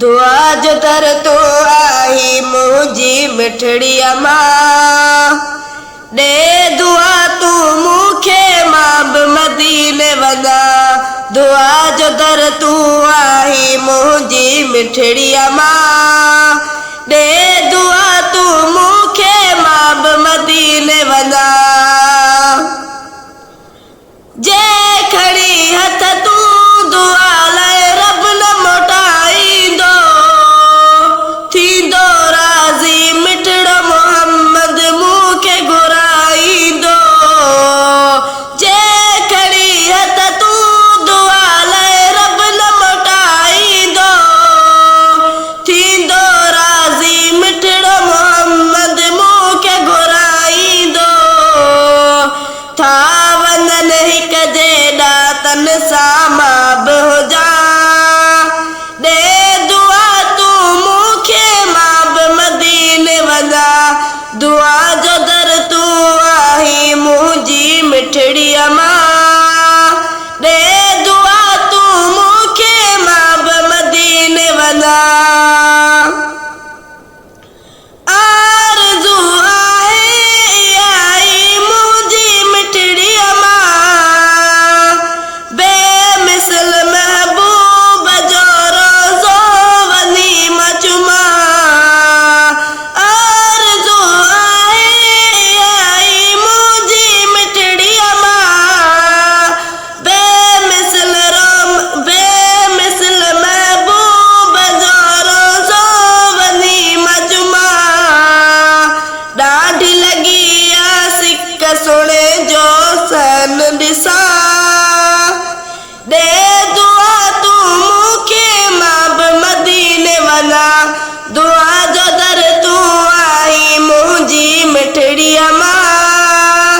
दुआ जो दर तो आई मुझी मिठड़ी मां दे दुआ तू मुखे मां बि मदीने वञा। दुआ जो दर तू आई मुझी मिठड़ी मां दे दुआ तू मुखे मां बि मदीने वञा। जे खड़ी हथ तू दुआ लाए रब न मोटाईंदो थींदो राज़ी मिठड़ो मोहम्मद मूंखे घुराईंदो। जे खड़ी हथ तू दुआ लाए रब न मोटाईंदो थींदो राज़ी मिठड़ो मोहम्मद मूंखे घुराईंदो। था वञनि हिक जेॾा तन सां मां बि हुजां दे दुआ तू मूंखे मां बि मदीने वञा। दुआ जो दर तू आई मुंहिंजी मिठड़ी मां दे दुआ तू मूंखे मां बि मदीने वञा। आरज़ू आहे आई मुंहिंजी मिठड़ी मां बेमिसल महबूब जो रोज़ो वञी मां चुमां। आरज़ू आहे आई मुंहिंजी मिठड़ी मां बेमिसल महबूब जो रोज़ो वञी मां चुमां। ॾाढी लॻी आ सिक सुणे जो सन ॾिसां दे दुआ तू मूंखे मां बि मदीने वञा। दुआ जो दर तू आई मुंहिंजी मिठड़ी मां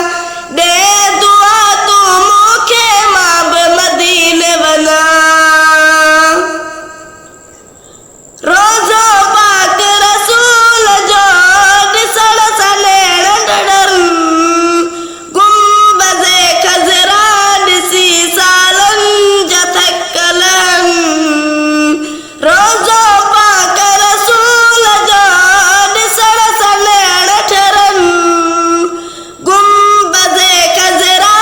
दे दुआ तू मूंखे मां बि मदीने वञा। रोज़ो पाक रसूल जो ॾिसण सां नैण डड़नि गुंबज़े खज़रा ॾिसी सालनि जा थकल आहिनि। रोज़ो पाक रसूल जो ॾिसण सां नैण ठरनि गुंबज़े खज़रा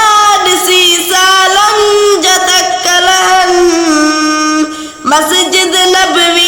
ॾिसी सालनि जा थकल आहिनि। मस्जिद नबवी